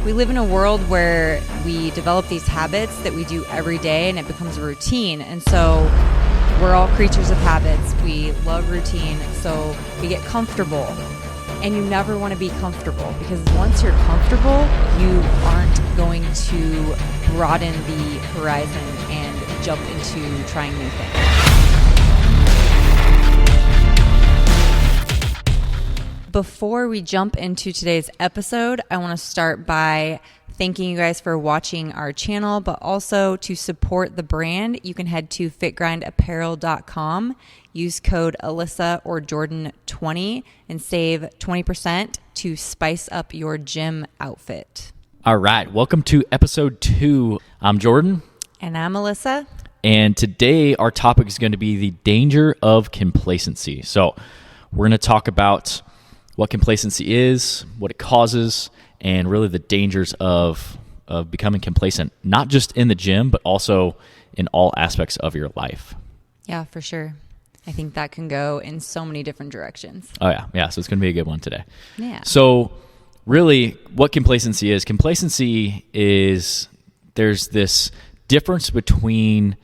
We live in a world where we develop these habits that we do every day and it becomes a routine. And so we're all creatures of habits. We love routine, so we get comfortable. And you never want to be comfortable because once you're comfortable, you aren't going to broaden the horizon and jump into trying new things. Before we jump into today's episode, I want to start by thanking you guys for watching our channel, but also to support the brand, you can head to fitgrindapparel.com, use code Alyssa or Jordan 20 and save 20% to spice up your gym outfit. All right, welcome to episode 2. I'm Jordan. And I'm Alyssa. And today our topic is going to be the danger of complacency. So we're going to talk about what complacency is, what it causes, and really the dangers of becoming complacent, not just in the gym, but also in all aspects of your life. Yeah, for sure. I think that can go in so many different directions. Oh, yeah. So it's going to be a good one today. Yeah. So really what complacency is there's this difference between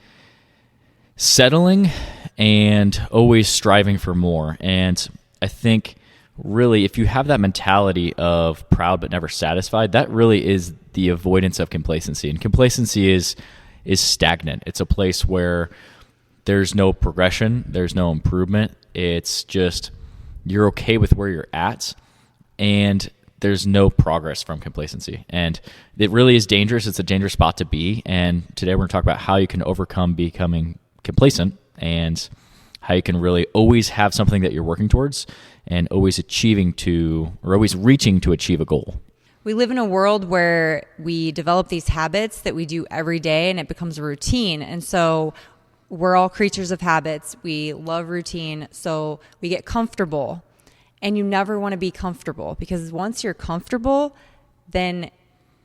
settling and always striving for more. And I think really, if you have that mentality of proud but never satisfied, that really is the avoidance of complacency. And complacency is stagnant. It's a place where there's no progression, there's no improvement. It's just you're okay with where you're at, and there's no progress from complacency. And it really is dangerous. It's a dangerous spot to be. And today we're going to talk about how you can overcome becoming complacent and how you can really always have something that you're working towards and always reaching to achieve a goal. We live in a world where we develop these habits that we do every day and it becomes a routine. And so we're all creatures of habits. We love routine, so we get comfortable. And you never want to be comfortable because once you're comfortable, then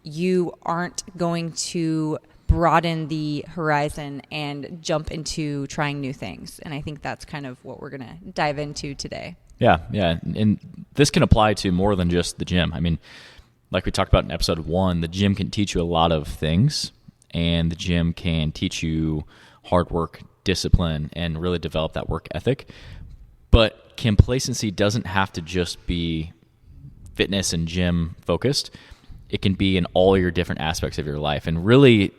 you aren't going to broaden the horizon and jump into trying new things. And I think that's kind of what we're going to dive into today. Yeah. And this can apply to more than just the gym. I mean, like we talked about in episode 1, the gym can teach you a lot of things, and the gym can teach you hard work, discipline, and really develop that work ethic. But complacency doesn't have to just be fitness and gym focused. It can be in all your different aspects of your life. And really,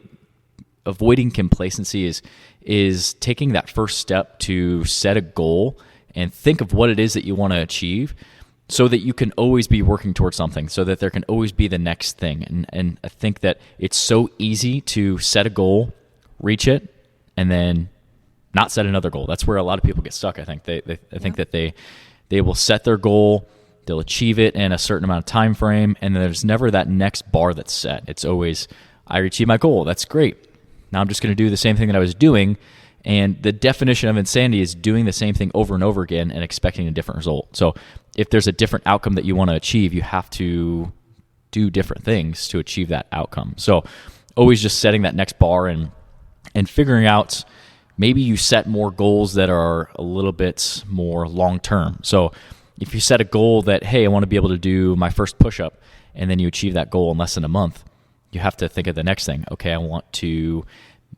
avoiding complacency is taking that first step to set a goal and think of what it is that you want to achieve so that you can always be working towards something, so that there can always be the next thing. And I think that it's so easy to set a goal, reach it, and then not set another goal. That's where a lot of people get stuck, I think. I think that they will set their goal, they'll achieve it in a certain amount of time frame, and there's never that next bar that's set. It's always, I achieved my goal, that's great. Now I'm just going to do the same thing that I was doing. And the definition of insanity is doing the same thing over and over again and expecting a different result. So if there's a different outcome that you want to achieve, you have to do different things to achieve that outcome. So always just setting that next bar and figuring out, maybe you set more goals that are a little bit more long-term. So if you set a goal that, hey, I want to be able to do my first push-up, and then you achieve that goal in less than a month, you have to think of the next thing. Okay,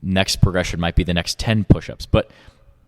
next progression might be the next 10 push-ups, but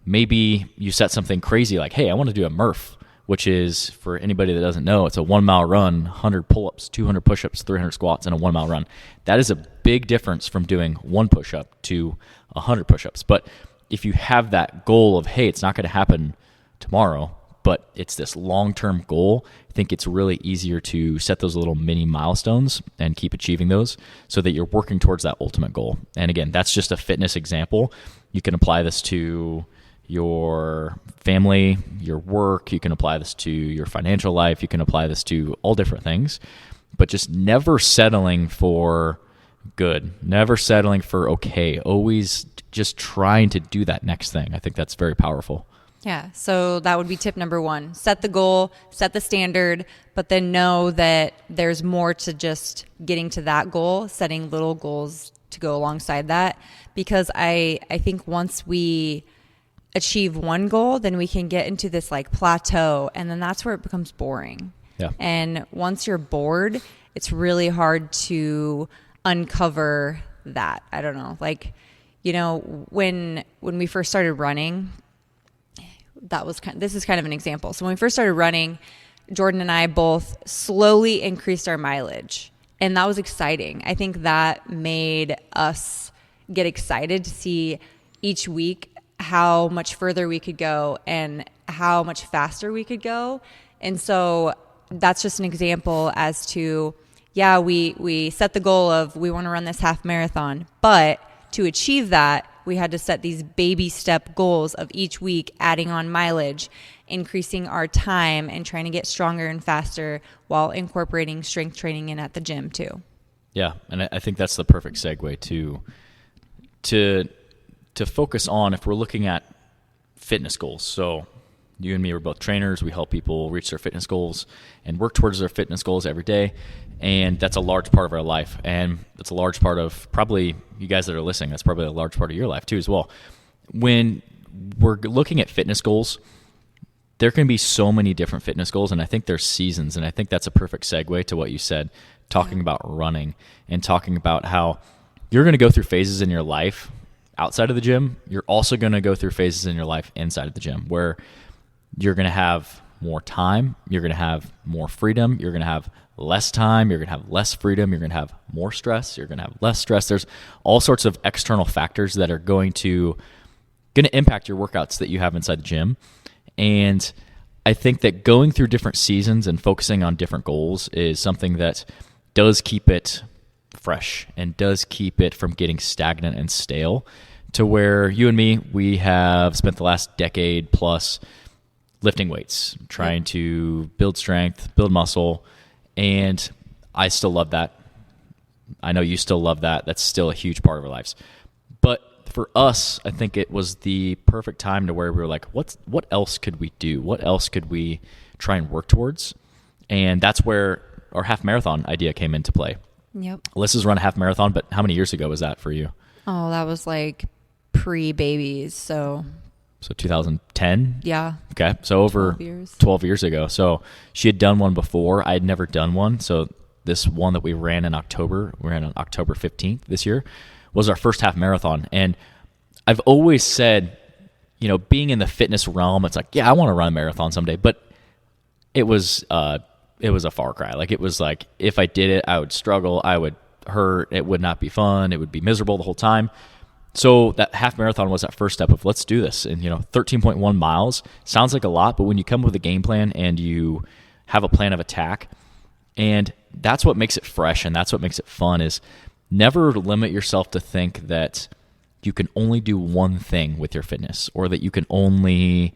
maybe you set something crazy like, hey, I want to do a Murph, which is, for anybody that doesn't know, it's a 1 mile run, 100 pull-ups, 200 push-ups, 300 squats, and a 1 mile run. That is a big difference from doing one push-up to 100 push-ups. But if you have that goal of, hey, it's not going to happen tomorrow, but it's this long-term goal, I think it's really easier to set those little mini milestones and keep achieving those so that you're working towards that ultimate goal. And again, that's just a fitness example. You can apply this to your family, your work. You can apply this to your financial life. You can apply this to all different things, but just never settling for good, never settling for okay, always just trying to do that next thing. I think that's very powerful. Yeah, so that would be tip number 1. Set the goal, set the standard, but then know that there's more to just getting to that goal, setting little goals to go alongside that. Because I think once we achieve one goal, then we can get into this like plateau, and then that's where it becomes boring. Yeah. And once you're bored, it's really hard to uncover that. I don't know. Like, you know, when we first started running, this is kind of an example. So when we first started running, Jordan and I both slowly increased our mileage, and that was exciting. I think that made us get excited to see each week how much further we could go and how much faster we could go. And so that's just an example as to, yeah, we set the goal of we want to run this half marathon, but to achieve that, we had to set these baby step goals of each week, adding on mileage, increasing our time, and trying to get stronger and faster while incorporating strength training in at the gym too. Yeah, and I think that's the perfect segue to focus on if we're looking at fitness goals. So you and me are both trainers. We help people reach their fitness goals and work towards their fitness goals every day. And that's a large part of our life. And that's a large part of probably you guys that are listening. That's probably a large part of your life too as well. When we're looking at fitness goals, there can be so many different fitness goals. And I think there's seasons. And I think that's a perfect segue to what you said, talking about running and talking about how you're going to go through phases in your life outside of the gym. You're also going to go through phases in your life inside of the gym where you're going to have more time, you're going to have more freedom, you're going to have less time, you're going to have less freedom, you're going to have more stress, you're going to have less stress. There's all sorts of external factors that are going to impact your workouts that you have inside the gym. And I think that going through different seasons and focusing on different goals is something that does keep it fresh and does keep it from getting stagnant and stale, to where you and me, we have spent the last decade plus lifting weights, trying to build strength, build muscle, and I still love that. I know you still love that. That's still a huge part of our lives. But for us, I think it was the perfect time to where we were like, what else could we do? What else could we try and work towards? And that's where our half marathon idea came into play. Yep. Alyssa's run a half marathon, but how many years ago was that for you? Oh, that was like pre-babies, so 2010? Yeah. Okay. So over 12 years ago. So she had done one before. I had never done one. So this one that we ran in October, we ran on October 15th this year, was our first half marathon. And I've always said, you know, being in the fitness realm, it's like, yeah, I want to run a marathon someday. But it was a far cry. Like, it was like, if I did it, I would struggle. I would hurt. It would not be fun. It would be miserable the whole time. So that half marathon was that first step of let's do this. And, 13.1 miles sounds like a lot, but when you come with a game plan and you have a plan of attack, and that's what makes it fresh and that's what makes it fun, is never limit yourself to think that you can only do one thing with your fitness, or that you can only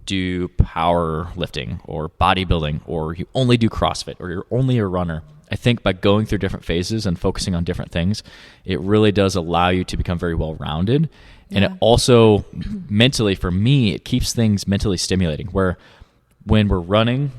do power lifting or bodybuilding, or you only do CrossFit, or you're only a runner. I think by going through different phases and focusing on different things, it really does allow you to become very well-rounded. Yeah. And it also, mentally, for me, it keeps things mentally stimulating, where when we're running,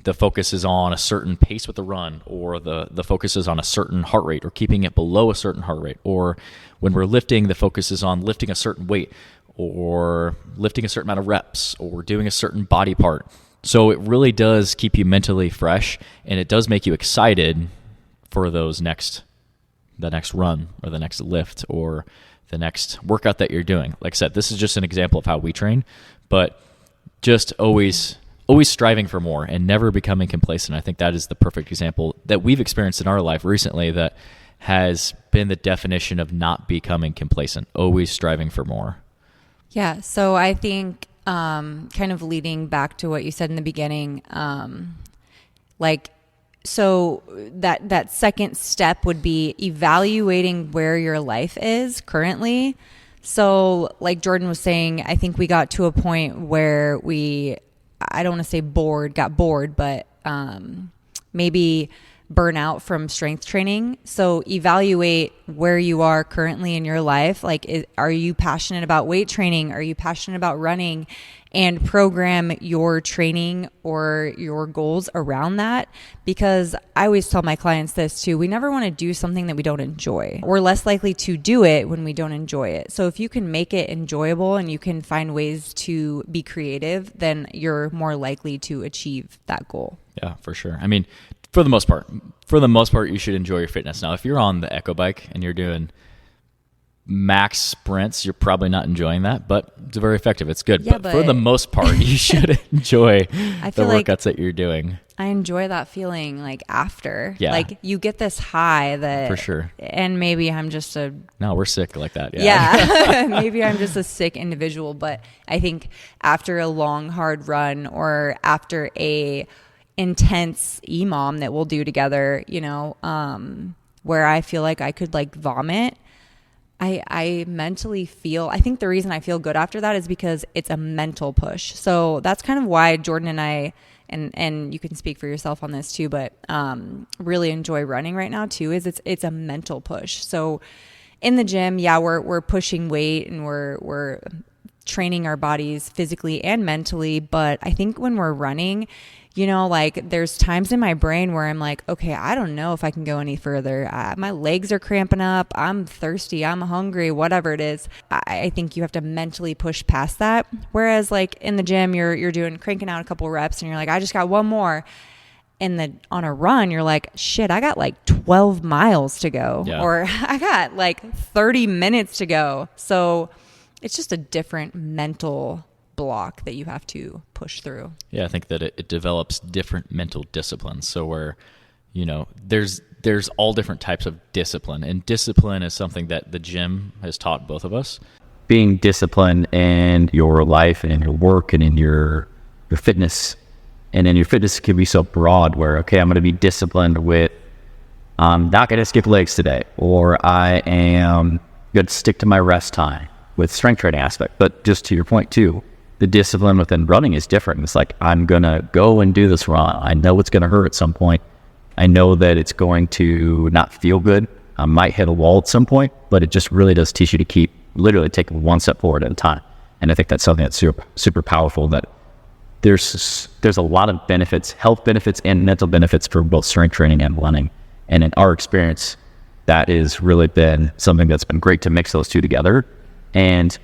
the focus is on a certain pace with the run, or the focus is on a certain heart rate, or keeping it below a certain heart rate. Or when we're lifting, the focus is on lifting a certain weight, or lifting a certain amount of reps, or doing a certain body part. So it really does keep you mentally fresh, and it does make you excited for the next run, or the next lift, or the next workout that you're doing. Like I said, this is just an example of how we train, but just always striving for more and never becoming complacent. I think that is the perfect example that we've experienced in our life recently that has been the definition of not becoming complacent, always striving for more. Yeah, so I think kind of leading back to what you said in the beginning, so that second step would be evaluating where your life is currently. So like Jordan was saying, I think we got to a point where I don't want to say got bored, but maybe burn out from strength training. So evaluate where you are currently in your life. Like, are you passionate about weight training? Are you passionate about running? And program your training or your goals around that. Because I always tell my clients this too. We never want to do something that we don't enjoy. We're less likely to do it when we don't enjoy it. So if you can make it enjoyable and you can find ways to be creative, then you're more likely to achieve that goal. Yeah, for sure. I mean, For the most part, you should enjoy your fitness. Now, if you're on the Echo bike and you're doing max sprints, you're probably not enjoying that, but it's very effective. It's good. Yeah, but for the most part, you should enjoy the workouts that you're doing. I enjoy that feeling like after. Yeah. Like you get this high that For sure. And maybe I'm just No, we're sick like that. Yeah. Maybe I'm just a sick individual, but I think after a long hard run or after a intense EMOM that we'll do together, where I feel like I could like vomit, I mentally feel, I think the reason I feel good after that is because it's a mental push. So that's kind of why Jordan and I, and you can speak for yourself on this too, but really enjoy running right now too, is it's a mental push. So in the gym, yeah, we're pushing weight and we're training our bodies physically and mentally. But I think when we're running, like there's times in my brain where I'm like, okay, I don't know if I can go any further. My legs are cramping up. I'm thirsty. I'm hungry, whatever it is. I think you have to mentally push past that. Whereas like in the gym, you're cranking out a couple reps and you're like, I just got one more. And on a run, you're like, shit, I got like 12 miles to go, or I got like 30 minutes to go. So it's just a different mental block that you have to push through. Yeah, I think that it develops different mental disciplines. So where, there's all different types of discipline, and discipline is something that the gym has taught both of us. Being disciplined in your life and in your work and in your fitness, and then your fitness can be so broad where, okay, I'm going to be disciplined with, I'm not going to skip legs today, or I am going to stick to my rest time with strength training aspect. But just to your point too, the discipline within running is different. It's like, I'm going to go and do this run. I know it's going to hurt at some point. I know that it's going to not feel good. I might hit a wall at some point, but it just really does teach you to keep literally taking one step forward at a time. And I think that's something that's super, super powerful, that there's a lot of benefits, health benefits and mental benefits for both strength training and running. And in our experience, that has really been something that's been great to mix those two together. And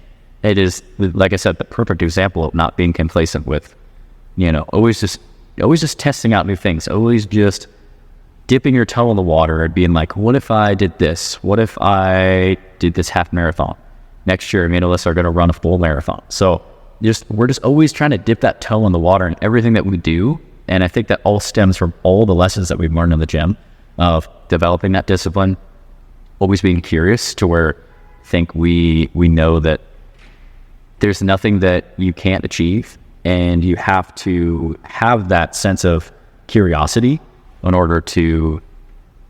it is, like I said, the perfect example of not being complacent with, always just testing out new things, always just dipping your toe in the water and being like, what if I did this? What if I did this half marathon? Next year, me and Alyssa are going to run a full marathon. So we're just always trying to dip that toe in the water in everything that we do. And I think that all stems from all the lessons that we've learned in the gym of developing that discipline, always being curious to where I think we know that there's nothing that you can't achieve, and you have to have that sense of curiosity in order to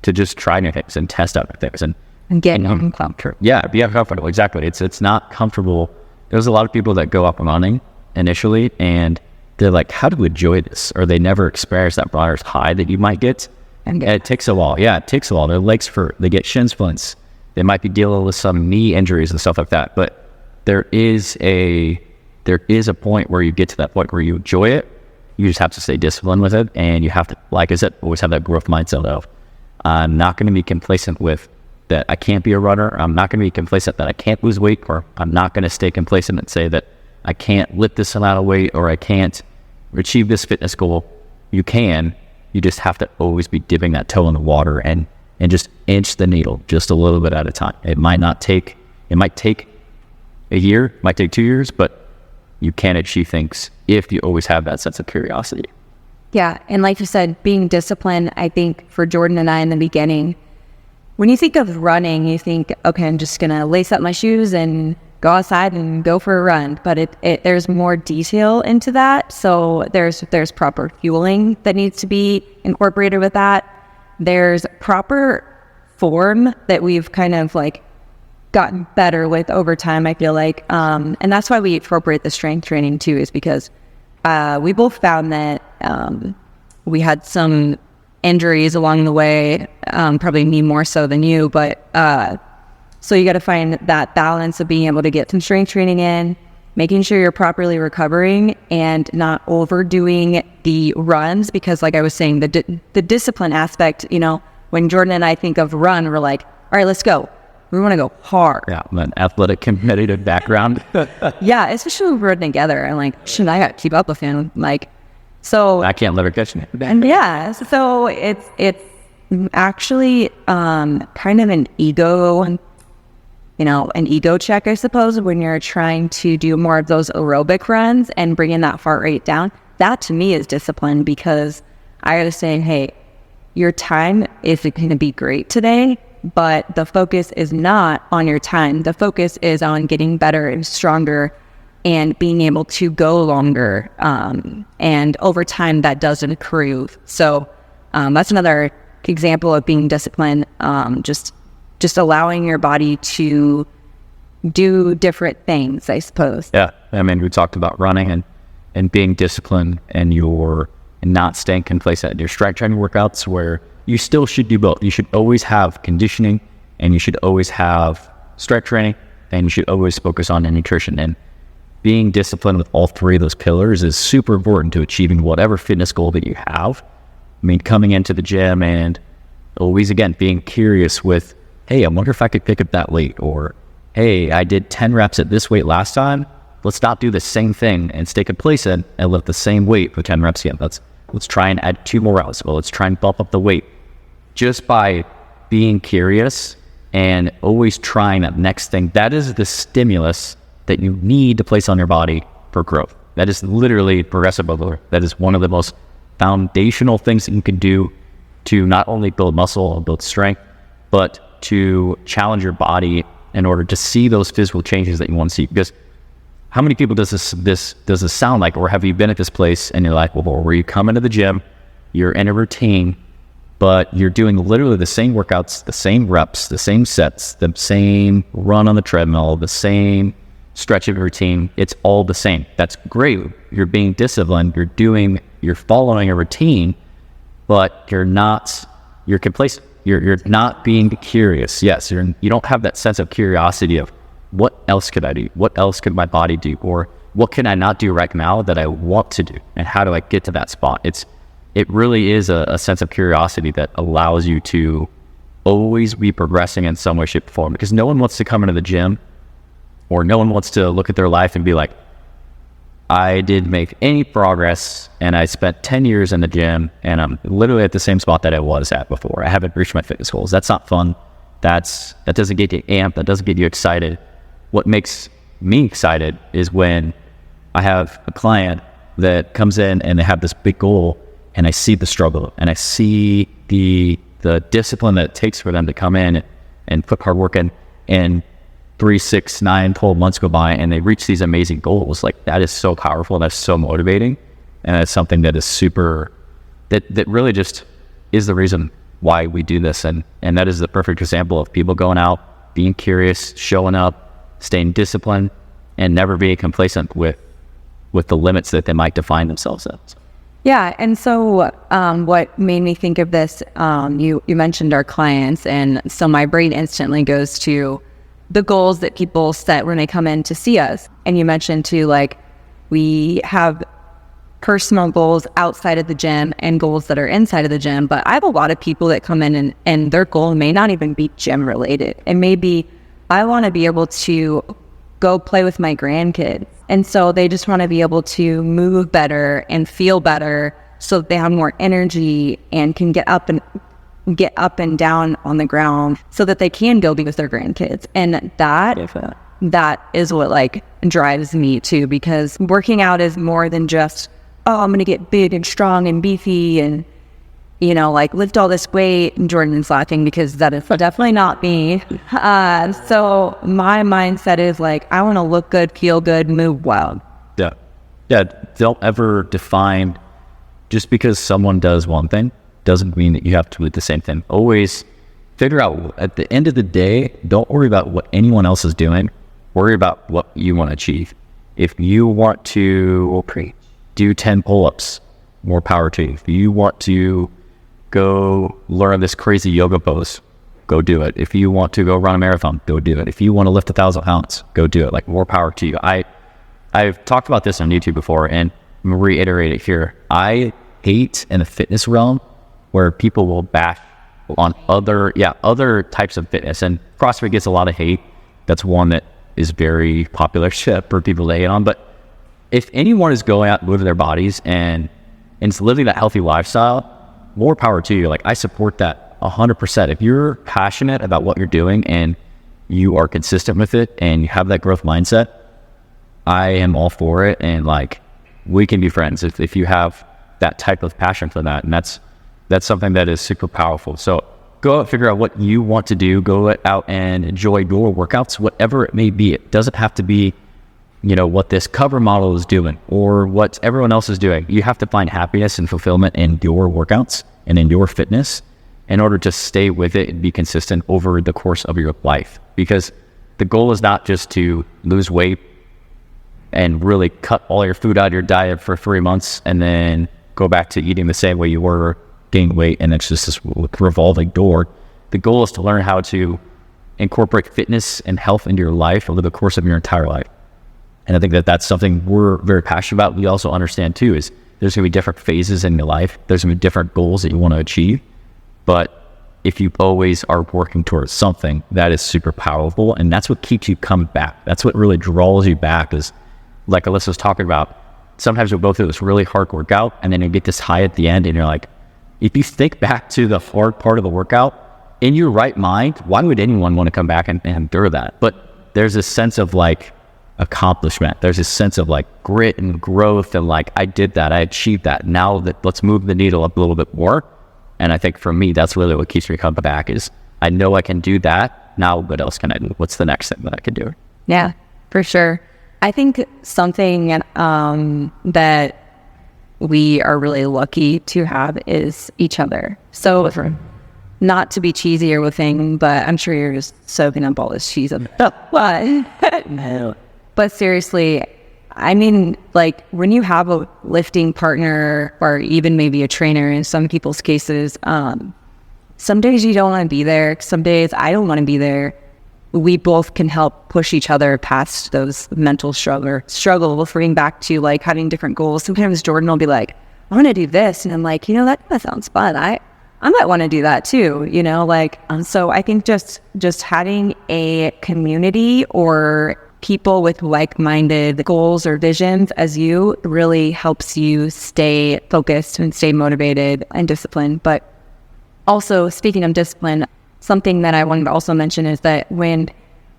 just try new things and test out new things and get uncomfortable. Yeah, be uncomfortable. Exactly. It's not comfortable. There's a lot of people that go up running initially and they're like, how do we enjoy this? Or they never experience that runner's high that you might get. And it takes a while. Yeah, it takes a while. Their legs hurt. They get shin splints. They might be dealing with some knee injuries and stuff like that. But there is a point where you get to that point where you enjoy it. You just have to stay disciplined with it, and you have to, like I said, always have that growth mindset of, I'm not going to be complacent with that I can't be a runner. I'm not going to be complacent that I can't lose weight, or I'm not going to stay complacent and say that I can't lift this amount of weight or I can't achieve this fitness goal. You can. You just have to always be dipping that toe in the water and just inch the needle just a little bit at a time. It might take a year, might take 2 years, but you can achieve things if you always have that sense of curiosity. Yeah. And like you said, being disciplined, I think for Jordan and I in the beginning, when you think of running, you think, okay, I'm just going to lace up my shoes and go outside and go for a run. But there's more detail into that. So there's proper fueling that needs to be incorporated with that. There's proper form that we've kind of like gotten better with over time, I feel like. And that's why we incorporate the strength training too, is because we both found that we had some injuries along the way, probably me more so than you, but so you got to find that balance of being able to get some strength training in, making sure you're properly recovering and not overdoing the runs, because like I was saying, the discipline aspect, when Jordan and I think of run, we're like, all right, let's go. We want to go hard. Yeah, an athletic, competitive background. Yeah, especially when we're together. I'm like, shit, I got to keep up with him. Like, So I can't let her catch me. and yeah, so it's actually kind of an ego, an ego check, I suppose, when you're trying to do more of those aerobic runs and bringing that heart rate down. That to me is discipline, because I got to say, hey, your time isn't going to be great today, but the focus is not on your time. The focus is on getting better and stronger and being able to go longer. And over time, that does improve. So that's another example of being disciplined. Just allowing your body to do different things, I suppose. Yeah. I mean, we talked about running and being disciplined and not staying complacent in your strength training workouts, where you still should do both. You should always have conditioning, and you should always have strength training, and you should always focus on nutrition. And being disciplined with all three of those pillars is super important to achieving whatever fitness goal that you have. I mean, coming into the gym and always, again, being curious with, hey, I wonder if I could pick up that weight, or, hey, I did 10 reps at this weight last time. Let's not do the same thing and stay complacent and lift the same weight for 10 reps again. Let's try and add 2 more rounds. Well, let's try and bump up the weight. Just by being curious and always trying that next thing, that is the stimulus that you need to place on your body for growth. That is literally progressive mobility. That is one of the most foundational things that you can do to not only build muscle and build strength, but to challenge your body in order to see those physical changes that you want to see. Because how many people does this sound like? Or have you been at this place and you're like, well, where you come into the gym, you're in a routine, but you're doing literally the same workouts, the same reps, the same sets, the same run on the treadmill, the same stretching routine. It's all the same. That's great. You're being disciplined. You're following a routine, but you're complacent. You're not being curious. Yes, you don't have that sense of curiosity of what else could I do? What else could my body do? Or what can I not do right now that I want to do? And how do I get to that spot? It really is a sense of curiosity that allows you to always be progressing in some way, shape, or form. Because no one wants to come into the gym, or no one wants to look at their life and be like, I didn't make any progress, and I spent 10 years in the gym, and I'm literally at the same spot that I was at before. I haven't reached my fitness goals. That's not fun. That doesn't get you amped. That doesn't get you excited. What makes me excited is when I have a client that comes in and they have this big goal, and I see the struggle, and I see the discipline that it takes for them to come in and put hard work in, and 3, 6, 9, 12 months go by and they reach these amazing goals. Like, that is so powerful. That's so motivating. And it's something that is that really just is the reason why we do this. And that is the perfect example of people going out, being curious, showing up, staying disciplined, and never being complacent with the limits that they might define themselves as. Yeah. And so what made me think of this, you mentioned our clients, and so my brain instantly goes to the goals that people set when they come in to see us. And you mentioned too, like, we have personal goals outside of the gym and goals that are inside of the gym. But I have a lot of people that come in and their goal may not even be gym related. It may be, I want to be able to go play with my grandkids. And so they just want to be able to move better and feel better so that they have more energy and can get up and down on the ground so that they can go be with their grandkids. And that is what, like, drives me too, because working out is more than just, oh, I'm going to get big and strong and beefy and, like, lift all this weight. And Jordan's laughing because that is definitely not me. So my mindset is like, I want to look good, feel good, move well. Yeah. Don't ever define, just because someone does one thing doesn't mean that you have to do the same thing. Always figure out, at the end of the day, don't worry about what anyone else is doing. Worry about what you want to achieve. If you want to do 10 pull-ups, more power to you. If you want to go learn this crazy yoga pose, go do it. If you want to go run a marathon, go do it. If you want to lift 1,000 pounds, go do it. Like, more power to you. I've talked about this on YouTube before, and I'm going to reiterate it here. I hate in the fitness realm where people will bash on other types of fitness, and CrossFit gets a lot of hate. That's one that is very popular for people to hate on. But if anyone is going out and moving their bodies and and it's living that healthy lifestyle, more power to you. Like, I support that 100%. If you're passionate about what you're doing and you are consistent with it and you have that growth mindset, I am all for it. And like, we can be friends if you have that type of passion for that. And that's something that is super powerful. So go out, figure out what you want to do. Go out and enjoy your workouts, whatever it may be. It doesn't have to be, what this cover model is doing or what everyone else is doing. You have to find happiness and fulfillment in your workouts and in your fitness in order to stay with it and be consistent over the course of your life. Because the goal is not just to lose weight and really cut all your food out of your diet for 3 months and then go back to eating the same way you were, gain weight, and it's just this revolving door. The goal is to learn how to incorporate fitness and health into your life over the course of your entire life. And I think that that's something we're very passionate about. We also understand too is there's going to be different phases in your life. There's going to be different goals that you want to achieve. But if you always are working towards something, that is super powerful. And that's what keeps you coming back. That's what really draws you back, is like Alyssa was talking about. Sometimes you'll go through this really hard workout and then you get this high at the end and you're like, if you think back to the hard part of the workout, in your right mind, why would anyone want to come back and endure that? But there's this sense of like accomplishment. There's this sense of like grit and growth and like, I did that, I achieved that. Now that let's move the needle up a little bit more. And I think for me, that's really what keeps me coming back is I know I can do that. Now what else can I do? What's the next thing that I can do? Yeah, for sure. I think something that we are really lucky to have is each other. So not to be cheesy or anything, but I'm sure you're just soaking up all this cheese. But seriously, I mean, like when you have a lifting partner or even maybe a trainer in some people's cases, some days you don't want to be there. Some days I don't want to be there. We both can help push each other past those mental struggle referring back to like having different goals. Sometimes Jordan will be like, I want to do this. And I'm like, that sounds fun. I might want to do that too, so I think just having a community or people with like-minded goals or visions as you really helps you stay focused and stay motivated and disciplined. But also, speaking of discipline, something that I wanted to also mention is that when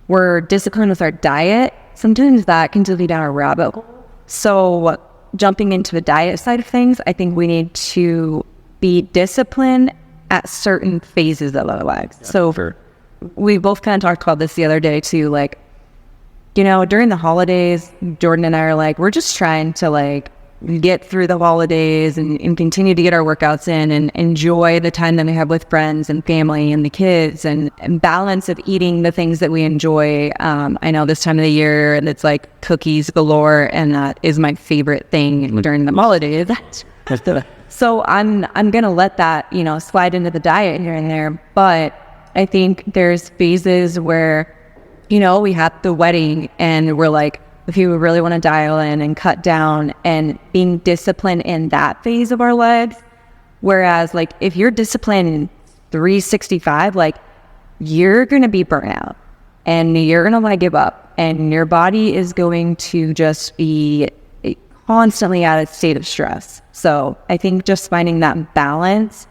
we're disciplined with our diet, sometimes that can lead down a rabbit hole. So jumping into the diet side of things, I think we need to be disciplined at certain phases of our lives. Yeah, so sure. We both kind of talked about this the other day too, during the holidays, Jordan and I are like, we're just trying to get through the holidays and continue to get our workouts in and enjoy the time that we have with friends and family and the kids and balance of eating the things that we enjoy. I know this time of the year and it's like cookies galore, and that is my favorite thing during the holidays. So I'm going to let that, slide into the diet here and there. But I think there's phases where, we have the wedding and we're like, if you really want to dial in and cut down and being disciplined in that phase of our lives. Whereas if you're disciplined 365, you're going to be burnt out and you're going to give up and your body is going to just be constantly at a state of stress. So I think just finding that balance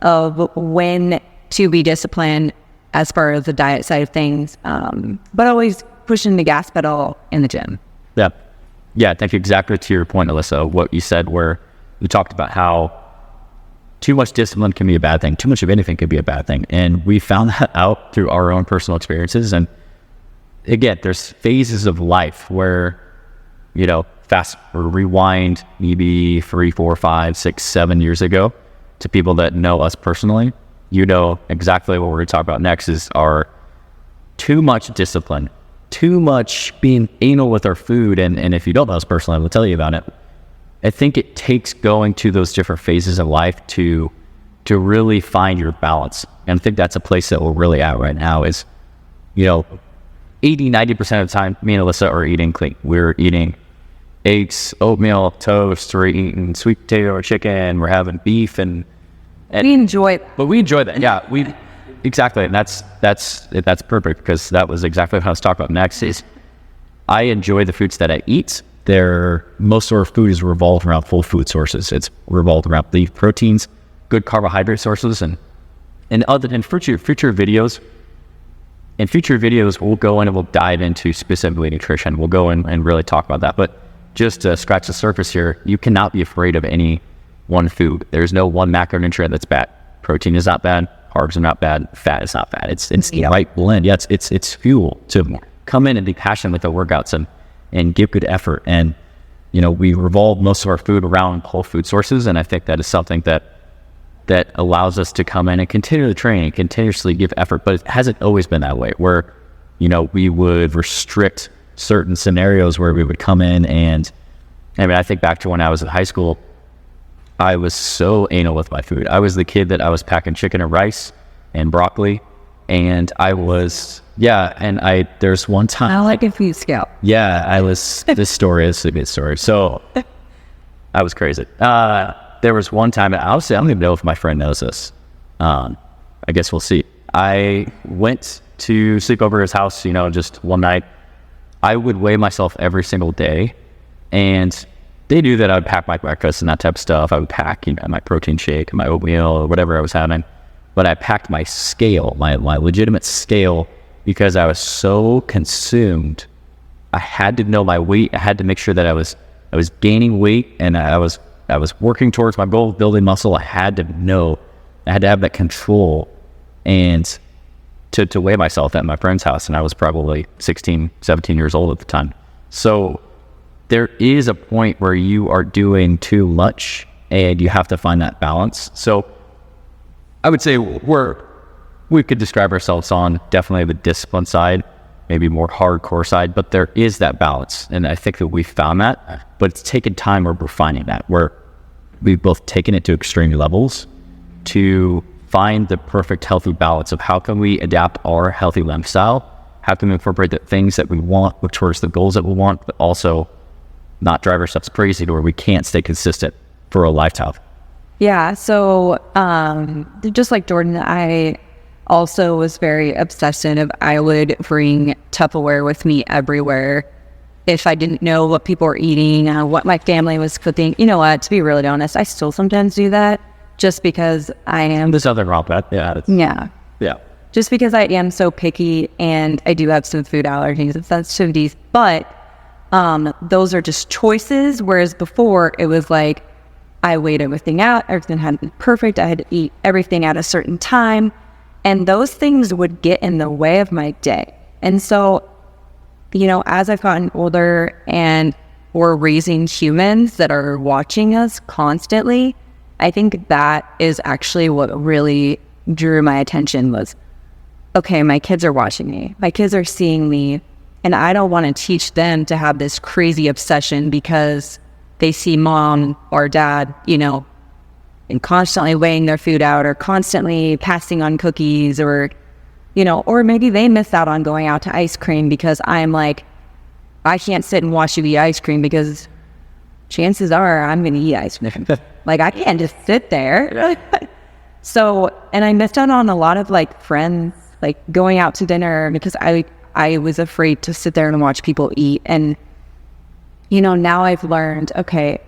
of when to be disciplined as far as the diet side of things, but always pushing the gas pedal in the gym. Yeah, thank you. Exactly to your point, Alyssa, what you said, where you talked about how too much discipline can be a bad thing. Too much of anything can be a bad thing. And we found that out through our own personal experiences. And again, there's phases of life where, fast or rewind maybe 3, 4, 5, 6, 7 years ago to people that know us personally, exactly what we're going to talk about next is our too much discipline, too much being anal with our food. And if you don't know us personally, I will tell you about it. I think it takes going to those different phases of life to really find your balance. And I think that's a place that we're really at right now is, 80-90% of the time, me and Alyssa are eating clean. We're eating eggs, oatmeal, toast, we're eating sweet potato or chicken, we're having beef and we enjoy that. But we enjoy that. Yeah, exactly. And that's perfect because that was exactly what I was talking about next is I enjoy the foods that I eat most of our food is revolved around full food sources. It's revolved around leaf proteins, good carbohydrate sources, and in future videos. In future videos, we'll go in and we'll dive into specifically nutrition. We'll go in and really talk about that. But just to scratch the surface here, you cannot be afraid of any one food. There's no one macronutrient that's bad. Protein is not bad. Carbs are not bad. Fat is not bad. It's the right blend. Yeah, it's fuel to come in and be passionate with the workouts and give good effort. And, we revolve most of our food around whole food sources. And I think that is something that allows us to come in and continue to train and continuously give effort. But it hasn't always been that way where, we would restrict certain scenarios where we would come in and, I think back to when I was in high school, I was so anal with my food. I was the kid that I was packing chicken and rice and broccoli. And there's one time. I like a food scout. Yeah, this story is a good story. So I was crazy. There was one time, I don't even know if my friend knows this. I guess we'll see. I went to sleep over his house, just one night. I would weigh myself every single day. And they knew that I would pack my breakfast and that type of stuff. I would pack, my protein shake, my oatmeal, or whatever I was having. But I packed my scale, my legitimate scale, because I was so consumed. I had to know my weight. I had to make sure that I was gaining weight, and I was working towards my goal of building muscle. I had to know. I had to have that control, and to weigh myself at my friend's house, and I was probably 16, 17 years old at the time. So there is a point where you are doing too much, and you have to find that balance. So I would say we could describe ourselves on definitely the discipline side, maybe more hardcore side, but there is that balance. And I think that we found that, but it's taken time. We're refining that, where we've both taken it to extreme levels to find the perfect healthy balance of how can we adapt our healthy lifestyle, how can we incorporate the things that we want towards the goals that we want, but also not drive ourselves crazy to where we can't stay consistent for a lifetime. Yeah, so just like Jordan, I also was very obsessive. I would bring Tupperware with me everywhere. If I didn't know what people were eating, what my family was cooking, you know what, to be really honest, I still sometimes do that just because I am... There's nothing wrong with that. Yeah. Just because I am so picky and I do have some food allergies and sensitivities, but those are just choices, whereas before it was like, I weighed everything out, everything had to be perfect, I had to eat everything at a certain time, and those things would get in the way of my day. And so, as I've gotten older and we're raising humans that are watching us constantly, I think that is actually what really drew my attention was, okay, my kids are watching me, my kids are seeing me, and I don't want to teach them to have this crazy obsession because they see mom or dad, and constantly weighing their food out or constantly passing on cookies or maybe they miss out on going out to ice cream because I'm like, I can't sit and watch you eat ice cream because chances are I'm going to eat ice cream. Like, I can't just sit there. So, and I missed out on a lot of friends, going out to dinner because I was afraid to sit there and watch people eat. And now I've learned, okay,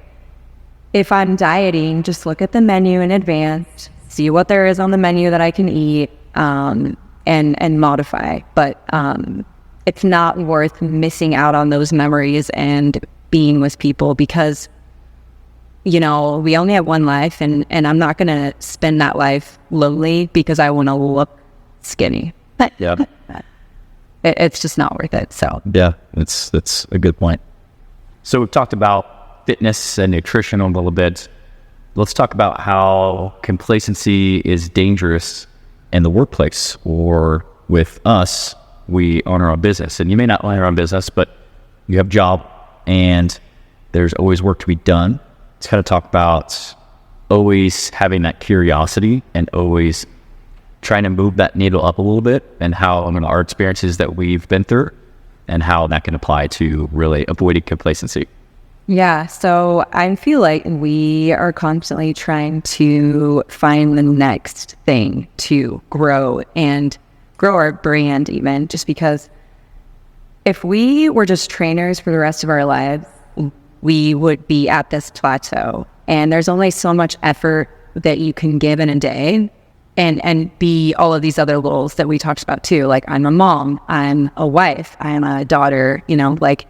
if I'm dieting, just look at the menu in advance, see what there is on the menu that I can eat, and modify. But it's not worth missing out on those memories and being with people because, we only have one life, and I'm not going to spend that life lonely because I want to look skinny. Yeah. It's just not worth it. So yeah, that's a good point. So we've talked about fitness and nutrition a little bit. Let's talk about how complacency is dangerous in the workplace or with us. We own our own business, and you may not own your own business, but you have a job and there's always work to be done. Let's kind of talk about always having that curiosity and always trying to move that needle up a little bit, and how our experiences that we've been through and how that can apply to really avoiding complacency. Yeah, so I feel like we are constantly trying to find the next thing to grow and grow our brand even, just because if we were just trainers for the rest of our lives, we would be at this plateau. And there's only so much effort that you can give in a day and be all of these other roles that we talked about too. Like, I'm a mom, I'm a wife, I'm a daughter, you know, like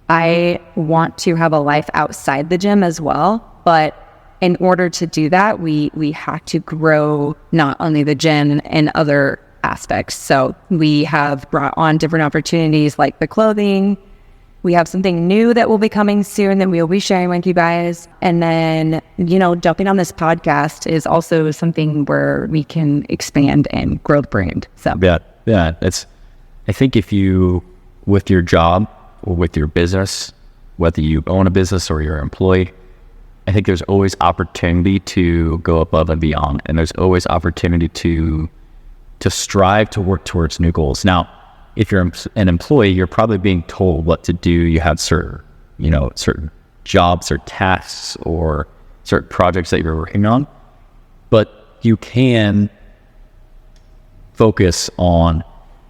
I want to have a life outside the gym as well. But in order to do that, we have to grow not only the gym and other aspects. So we have brought on different opportunities like the clothing. We have something new that will be coming soon that we'll be sharing with you guys. And then, you know, jumping on this podcast is also something where we can expand and grow the brand. So Yeah. I think if you, with your job or with your business, whether you own a business or you're an employee, I think there's always opportunity to go above and beyond. And there's always opportunity to strive to work towards new goals. Now, if you're an employee, you're probably being told what to do. You have certain jobs or tasks or certain projects that you're working on, but you can focus on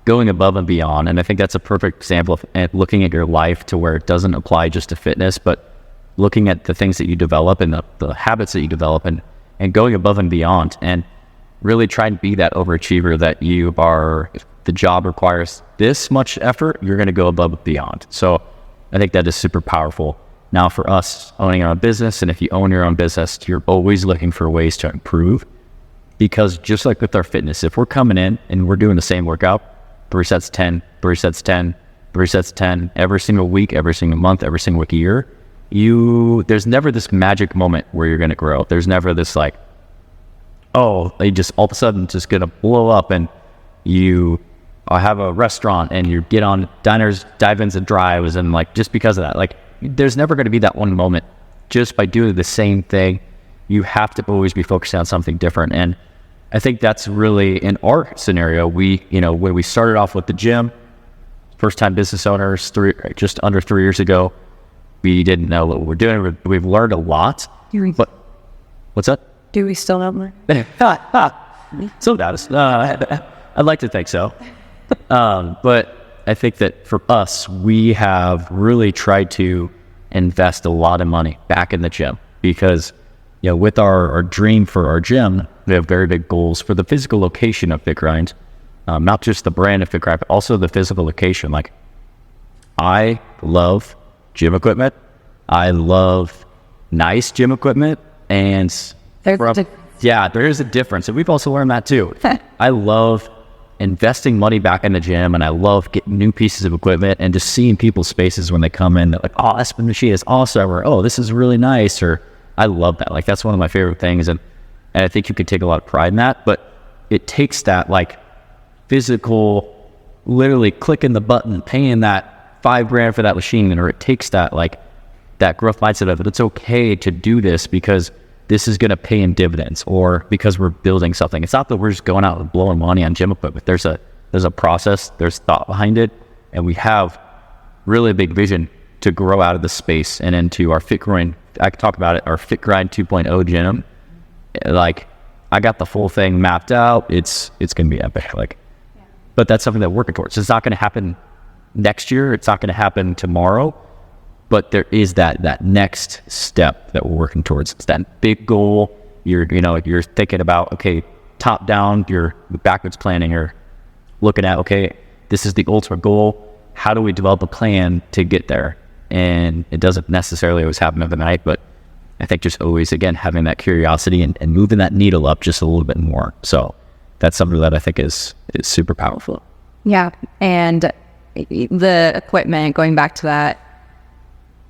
going above and beyond. And I think that's a perfect example of looking at your life to where it doesn't apply just to fitness, but looking at the things that you develop and the habits that you develop and going above and beyond, and really try and be that overachiever that you are. If the job requires this much effort, you're going to go above and beyond. So I think that is super powerful. Now, for us owning our own business, and if you own your own business, you're always looking for ways to improve, because just like with our fitness, if we're coming in and we're doing the same workout, 3 sets 10, 3 sets 10, 3 sets 10, every single week, every single month, every single year, there's never this magic moment where you're going to grow. There's never this like, oh, they just all of a sudden just going to blow up and you have a restaurant and you get on diners, dive-ins and drives, and like, just because of that, like, there's never going to be that one moment. Just by doing the same thing, you have to always be focused on something different. And I think that's really, in our scenario, when we started off with the gym, first-time business owners, just under 3 years ago, we didn't know what we're doing. We've learned a lot. But what's that? do we still not learn? Sometimes. I'd like to think so. But I think that for us, we have really tried to invest a lot of money back in the gym, because with our dream for our gym, we have very big goals for the physical location of Fit Grind, not just the brand of Fit Grind, but also the physical location. Like, I love gym equipment. I love nice gym equipment, and there is a difference, and we've also learned that too. I love investing money back in the gym, and I love getting new pieces of equipment and just seeing people's faces when they come in. They're like, "Oh, this machine is awesome," or "Oh, this is really nice," or I love that. Like, that's one of my favorite things, and I think you could take a lot of pride in that. But it takes that like physical, literally clicking the button, paying that $5,000 for that machine, or it takes that like that growth mindset of it. It's okay to do this because this is going to pay in dividends, or because we're building something. It's not that we're just going out and blowing money on gym equipment. There's a process, there's thought behind it, and we have really a big vision to grow out of the space and into our Fit Grind. I can talk about it, our Fit Grind 2.0 gym. Like, I got the full thing mapped out. It's going to be epic. Like, but that's something that we're working towards. It's not going to happen next year. It's not going to happen tomorrow. But there is that next step that we're working towards. It's that big goal. You're thinking about, okay, top down, you're backwards planning, or looking at, okay, this is the ultimate goal. How do we develop a plan to get there? And it doesn't necessarily always happen overnight, but I think just always, again, having that curiosity and moving that needle up just a little bit more. So that's something that I think is super powerful. Yeah. And the equipment, going back to that,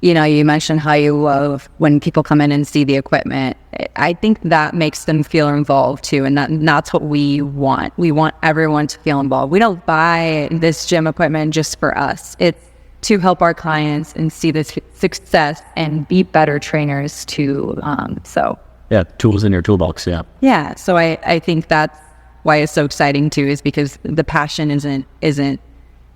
you mentioned how you love when people come in and see the equipment. I think that makes them feel involved too. And that's what we want. We want everyone to feel involved. We don't buy this gym equipment just for us. It's to help our clients and see this success and be better trainers too. Yeah, tools in your toolbox. Yeah. Yeah. So I think that's why it's so exciting too, is because the passion isn't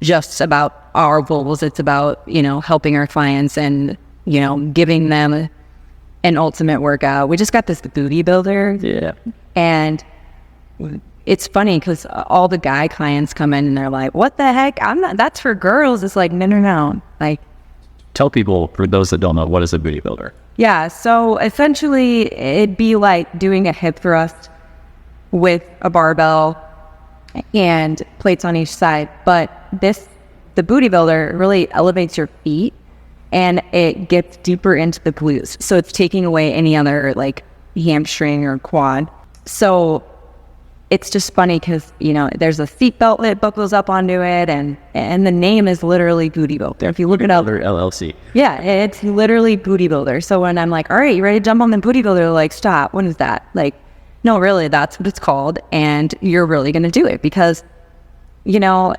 just about our goals. It's about, helping our clients and, giving them an ultimate workout. We just got this booty builder. Yeah. And it's funny because all the guy clients come in and they're like, what the heck? That's for girls. It's like, no. Like, tell people, for those that don't know, what is a booty builder? Yeah, so essentially it'd be like doing a hip thrust with a barbell and plates on each side. But the booty builder really elevates your feet and it gets deeper into the glutes. So it's taking away any other like hamstring or quad. So it's just funny because, you know, there's a seat belt that buckles up onto it, and the name is literally Booty Builder. If you look it up, LLC. yeah, it's literally Booty Builder. So when I'm like, all right, you ready to jump on the Booty Builder? They're like, stop. What is that? Like, no, really, that's what it's called. And you're really going to do it because, you know,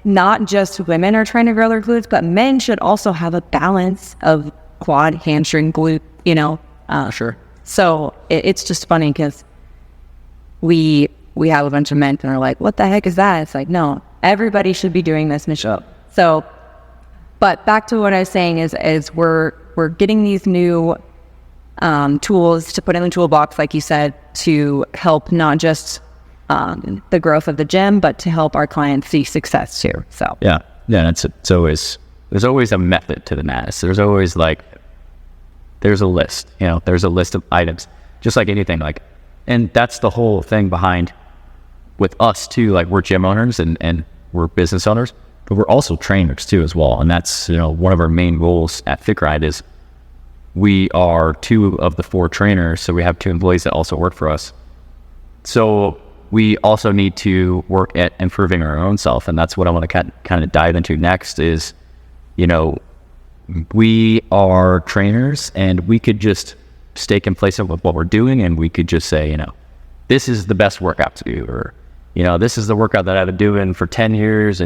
not just women are trying to grow their glutes, but men should also have a balance of quad, hamstring, glute, you know. Sure. So it's just funny because we have a bunch of men and are like, what the heck is that? It's like, no, everybody should be doing this mission. So, but back to what I was saying is we're getting these new tools to put in the toolbox, like you said, to help not just the growth of the gym, but to help our clients see success too. So yeah, it's always, there's always a method to the madness. There's always like, there's a list, you know, there's a list of items, just like anything, like, and that's the whole thing behind with us too. Like, we're gym owners and we're business owners, but we're also trainers too as well. And that's, you know, one of our main goals at FitGrind is we are 2 of the 4 trainers. So we have 2 employees that also work for us. So we also need to work at improving our own self. And that's what I want to kind of dive into next is, you know, we are trainers and we could just stay complacent with what we're doing. And we could just say, you know, this is the best workout to do, or, you know, this is the workout that I've been doing for 10 years.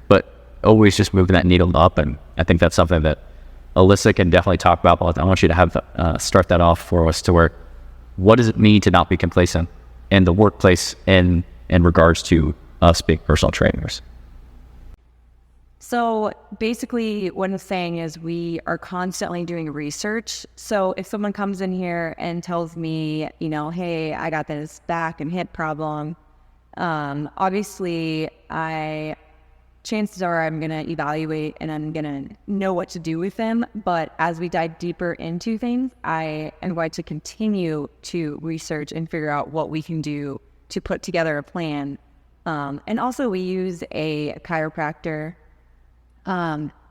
But always just moving that needle up. And I think that's something that Alyssa can definitely talk about. But I want you to have start that off for us to where, what does it mean to not be complacent in the workplace in regards to us being personal trainers? So basically what I'm saying is we are constantly doing research. So if someone comes in here and tells me, you know, hey, I got this back and hip problem, obviously chances are I'm going to evaluate and I'm going to know what to do with them. But as we dive deeper into things, I am going to continue to research and figure out what we can do to put together a plan. And also we use a chiropractor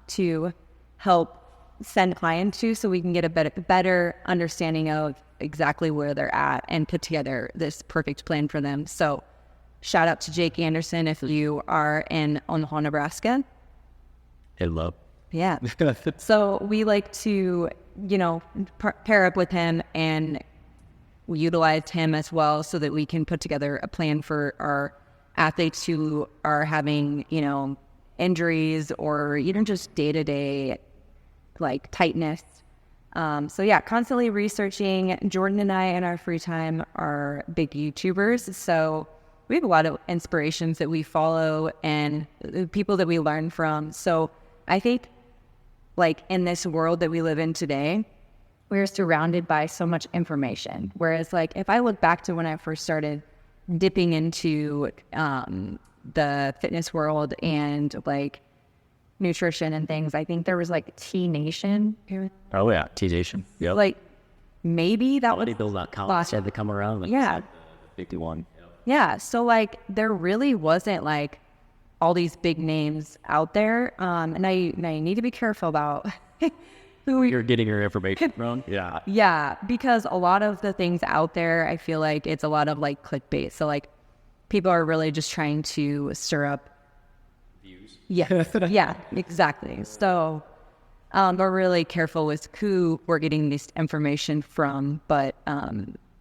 to help send clients to, so we can get a better understanding of exactly where they're at and put together this perfect plan for them. So shout out to Jake Anderson if you are in Omaha, Nebraska. Hello. Yeah. So we like to, you know, pair up with him, and we utilize him as well so that we can put together a plan for our athletes who are having, you know, injuries or even just day-to-day like tightness. So yeah, constantly researching. Jordan and I in our free time are big YouTubers, so we have a lot of inspirations that we follow and people that we learn from. So I think like in this world that we live in today, we're surrounded by so much information. Whereas like if I look back to when I first started dipping into the fitness world and like nutrition and things, I think there was like T Nation. Oh yeah, T Nation. Yep. Like maybe that was bodybuild.com had to come around. Like, yeah. 51. Yeah. So like there really wasn't like all these big names out there. And I need to be careful about who you're getting your information from. Yeah. Yeah. Because a lot of the things out there, I feel like it's a lot of like clickbait. So like people are really just trying to stir up views. Yeah. Yeah, exactly. So we're really careful with who we're getting this information from, but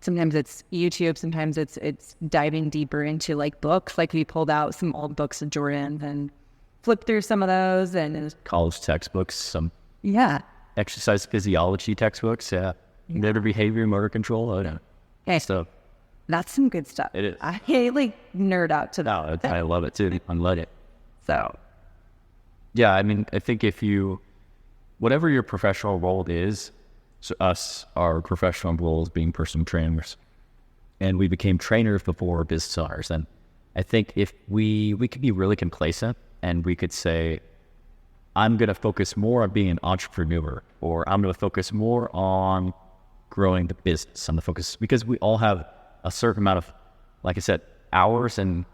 sometimes it's YouTube, sometimes it's diving deeper into like books. Like we pulled out some old books of Jordan and flipped through some of those, and college textbooks, some exercise physiology textbooks, motor behavior, motor control. Oh no, hey, stuff. That's some good stuff. It is. I like nerd out to that. No, I love it too. I love it. So yeah, I mean, I think if you, whatever your professional role is, so us, our professional role is being personal trainers, and we became trainers before business owners. And I think if we could be really complacent and we could say, I'm going to focus more on being an entrepreneur, or I'm going to focus more on growing the business. I'm going to focus, because we all have a certain amount of, like I said, hours and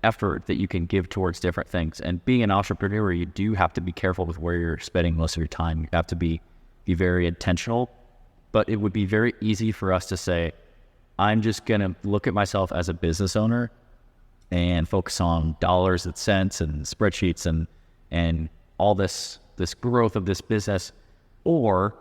effort that you can give towards different things. And being an entrepreneur, you do have to be careful with where you're spending most of your time. You have to be very intentional. But it would be very easy for us to say, I'm just going to look at myself as a business owner and focus on dollars and cents and spreadsheets and all this growth of this business. Or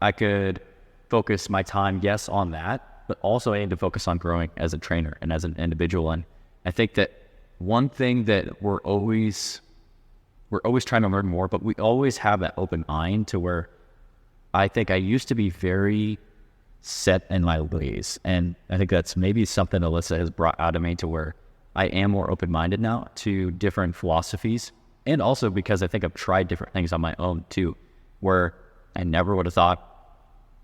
I could focus my time, yes, on that, but also I need to focus on growing as a trainer and as an individual. And I think that one thing that we're always trying to learn more, but we always have that open mind to where I think I used to be very set in my ways. And I think that's maybe something Alyssa has brought out of me to where I am more open-minded now to different philosophies. And also because I think I've tried different things on my own too, where I never would have thought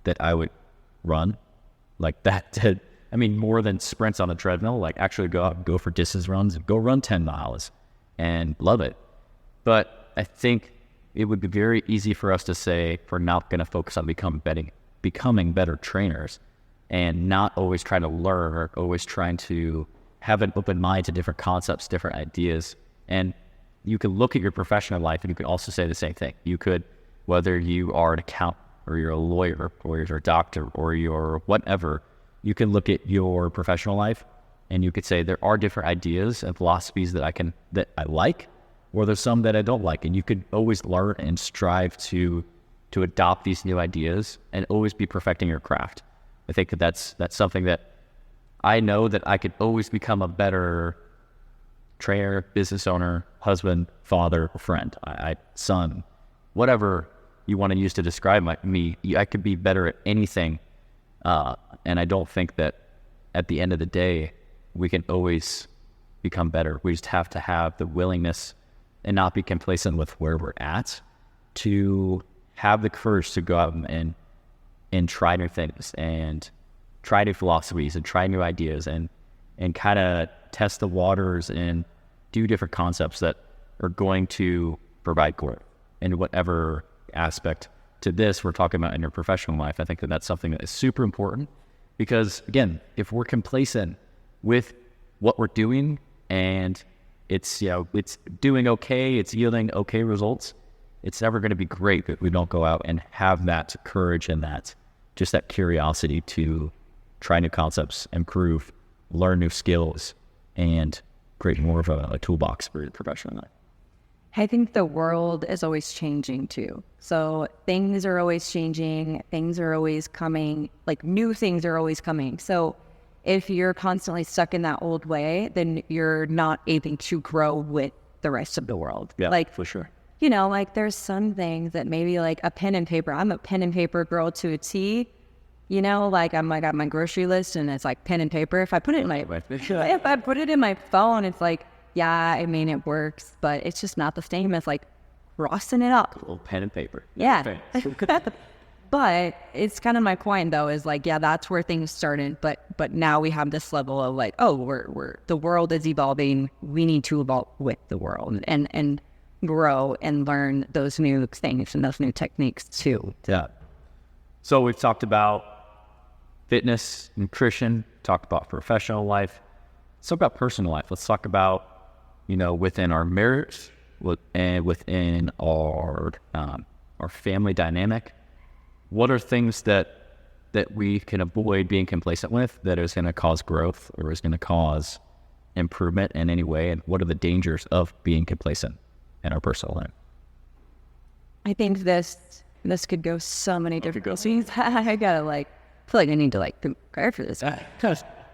that I would run like that. I mean, more than sprints on a treadmill, like actually go out and go for distance runs and go run 10 miles and love it. But I think it would be very easy for us to say, we're not going to focus on becoming better trainers and not always trying to learn or always trying to have an open mind to different concepts, different ideas. And you can look at your professional life and you can also say the same thing. You could, whether you are an accountant or you're a lawyer or you're a doctor or you're whatever, you can look at your professional life and you could say there are different ideas and philosophies that I like, or there's some that I don't like. And you could always learn and strive to adopt these new ideas and always be perfecting your craft. I think that's something that I know that I could always become a better trainer, business owner, husband, father, friend, son, whatever you want to use to describe me. I could be better at anything. And I don't think that at the end of the day, we can always become better. We just have to have the willingness and not be complacent with where we're at, to have the courage to go out and try new things and try new philosophies and try new ideas and kind of test the waters and do different concepts that are going to provide growth in whatever aspect to this we're talking about in your professional life. I think that that's something that is super important, because again, if we're complacent with what we're doing and it's doing okay, it's yielding okay results, it's never going to be great that we don't go out and have that courage and that curiosity to try new concepts, improve, learn new skills, and create more of a toolbox for your professional life. I think the world is always changing too. So things are always changing, things are always coming, like new things are always coming. So if you're constantly stuck in that old way, then you're not able to grow with the rest of the world. Yeah, like for sure. You know, like there's some things that maybe like a pen and paper. I'm a pen and paper girl to a T. You know, like I got my grocery list and it's like pen and paper. If I put it in my phone, it's like, yeah, I mean, it works, but it's just not the same as like crossing it up. A little pen and paper. Yeah. But it's kind of my point though, is like, yeah, that's where things started. But now we have this level of like, oh, we're the world is evolving. We need to evolve with the world and grow and learn those new things and those new techniques too. Yeah. So we've talked about fitness, nutrition, talked about professional life. Let's talk about personal life. Let's talk about, within our marriage and within our family dynamic. What are things that we can avoid being complacent with that is going to cause growth or is going to cause improvement in any way? And what are the dangers of being complacent in our personal life? I think this could go so many different ways. I gotta feel like I need to prepare for this.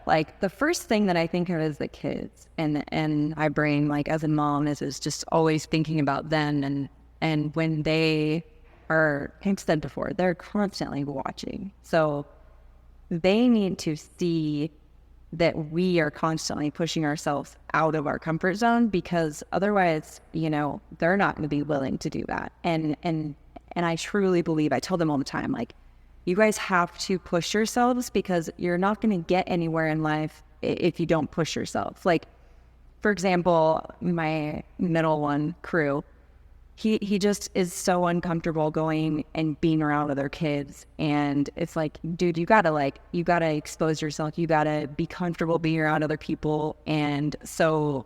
Like the first thing that I think of is the kids, and my brain, as a mom, is just always thinking about them, and when they are, I've said before, they're constantly watching, so they need to see that we are constantly pushing ourselves out of our comfort zone, because otherwise, they're not going to be willing to do that. And I truly believe, I tell them all the time, you guys have to push yourselves, because you're not going to get anywhere in life if you don't push yourself. For example, my middle one, Crew, he just is so uncomfortable going and being around other kids. And it's like, dude, you gotta expose yourself. You gotta be comfortable being around other people. And so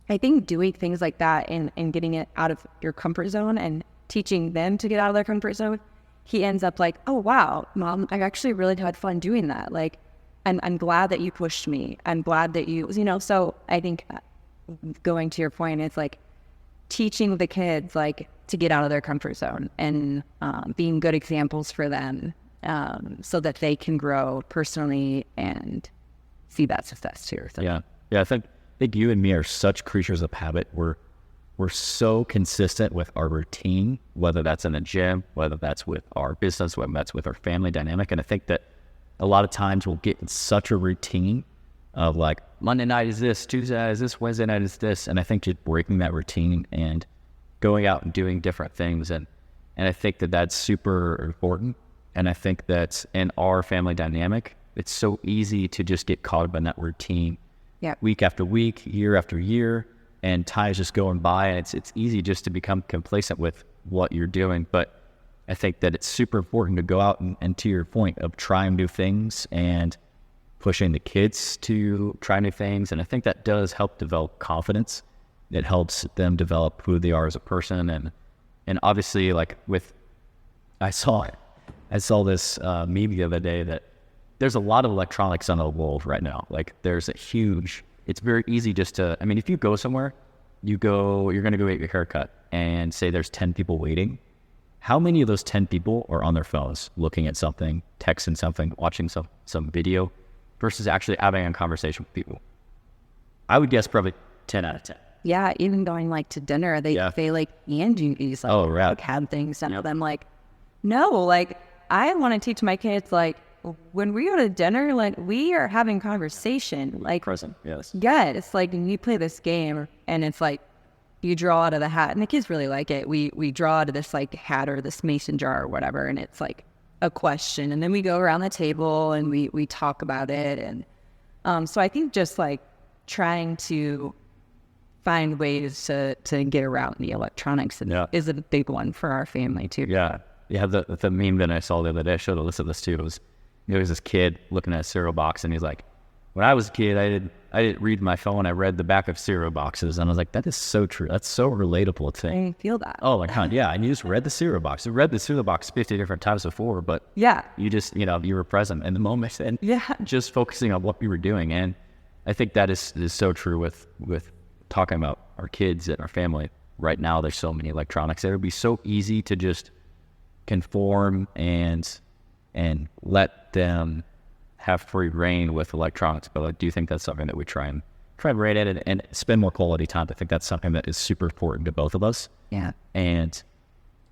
I think doing things like that and getting it out of your comfort zone and teaching them to get out of their comfort zone, he ends up like, oh, wow, Mom, I actually really had fun doing that. Like, I'm glad that you pushed me. I'm glad that you know, so I think going to your point, it's like teaching the kids like to get out of their comfort zone and being good examples for them so that they can grow personally and see that success too. So. Yeah. I think you and me are such creatures of habit. We're so consistent with our routine, whether that's in the gym, whether that's with our business, whether that's with our family dynamic. And I think that a lot of times we'll get in such a routine of like, Monday night is this, Tuesday night is this, Wednesday night is this. And I think just breaking that routine and going out and doing different things. And I think that that's super important. And I think that in our family dynamic, it's so easy to just get caught up in that routine week after week, year after year. And time is just going by, and it's easy just to become complacent with what you're doing. But I think that it's super important to go out and to your point of trying new things and pushing the kids to try new things. And I think that does help develop confidence. It helps them develop who they are as a person. And obviously, like I saw this meme the other day that there's a lot of electronics on the world right now. Like it's very easy just to, I mean, if you go somewhere, you're going to go get your haircut and say there's 10 people waiting. How many of those 10 people are on their phones looking at something, texting something, watching some video versus actually having a conversation with people? I would guess probably 10 out of 10. Yeah, even going like to dinner, they like hand you these like had things and I'm like, no, like I want to teach my kids like when we go to dinner, like we are having conversation, like present. Yes. Yeah, it's like you play this game and it's like you draw out of the hat, and the kids really like it. We draw out of this like hat or this mason jar or whatever, and it's like a question, and then we go around the table and we talk about it, and so I think just like trying to find ways to get around the electronics is a big one for our family too. Yeah. The meme that I saw the other day, I showed Alyssa this too. There was this kid looking at a cereal box, and he's like, when I was a kid, I didn't read my phone. I read the back of cereal boxes. And I was like, that is so true. That's so relatable to I feel that. Oh my God. Yeah. And you just read the cereal box. You read the cereal box 50 different times before, but you just, you were present in the moment and just focusing on what we were doing. And I think that is so true with talking about our kids and our family. Right now, there's so many electronics. It would be so easy to just conform and let them have free reign with electronics. But I do think that's something that we try and rein in and spend more quality time. I think that's something that is super important to both of us. Yeah. And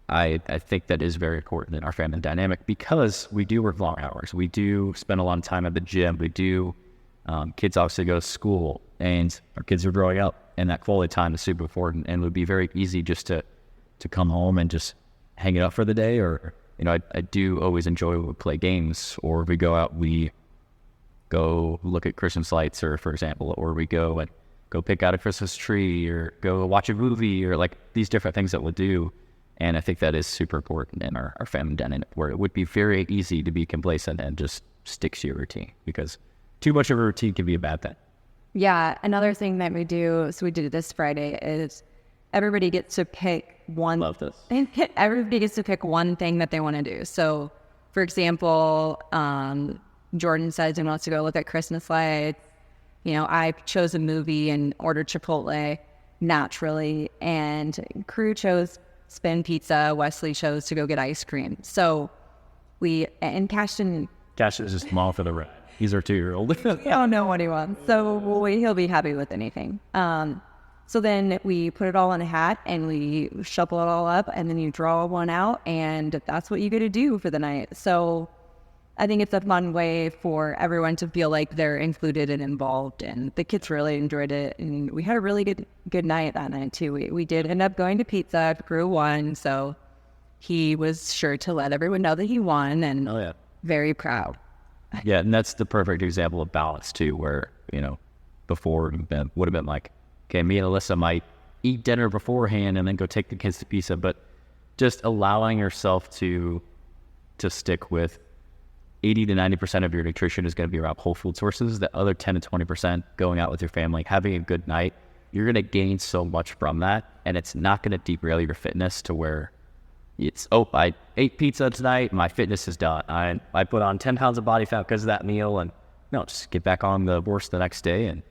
I think that is very important in our family dynamic because we do work long hours. We do spend a lot of time at the gym. We do, kids obviously go to school and our kids are growing up, and that quality time is super important, and it would be very easy just to come home and just hang it up for the day. Or, I do always enjoy when we play games, or we go out, we go look at Christmas lights, or for example, or we go pick out a Christmas tree, or go watch a movie, or like these different things that we'll do. And I think that is super important in our family dynamic, where it would be very easy to be complacent and just stick to your routine, because too much of a routine can be a bad thing. Yeah. Another thing that we do, so we did it this Friday, is everybody gets to pick one. Love this. Everybody gets to pick one thing that they want to do. So, for example, Jordan says he wants to go look at Christmas lights. I chose a movie and ordered Chipotle naturally, and Crew chose spin pizza. Wesley chose to go get ice cream. So Cashton is just small for the ride. He's our 2-year-old. I don't know what he wants, so he'll be happy with anything. So then we put it all in a hat and we shuffle it all up, and then you draw one out, and that's what you get to do for the night. So I think it's a fun way for everyone to feel like they're included and involved, and the kids really enjoyed it, and we had a really good night that night too. We did end up going to pizza. Crew won, so he was sure to let everyone know that he won, and very proud. Yeah, and that's the perfect example of balance too, where before it would have been like, okay, me and Alyssa might eat dinner beforehand and then go take the kids to pizza, but just allowing yourself to stick with 80 to 90% of your nutrition is going to be around whole food sources. The other 10 to 20% going out with your family, having a good night, you're going to gain so much from that. And it's not going to derail your fitness to where it's, oh, I ate pizza tonight, my fitness is done. I put on 10 pounds of body fat because of that meal. And no, just get back on the horse the next day. And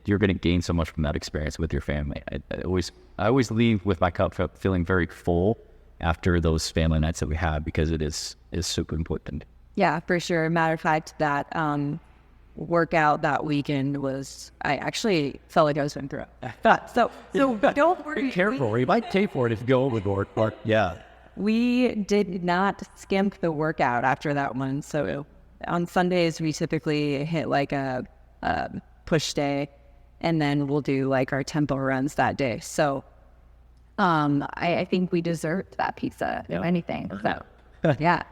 you're going to gain so much from that experience with your family. I always leave with my cup feeling very full after those family nights that we have, because it is super important. Yeah, for sure. Matter of fact, that workout that weekend was, I actually felt like I was going through it. So don't worry. Be careful. You might pay for it if you go overboard. But yeah. We did not skimp the workout after that one. So on Sundays, we typically hit like a push day, and then we'll do like our tempo runs that day. So I think we deserved that pizza, if anything. So yeah.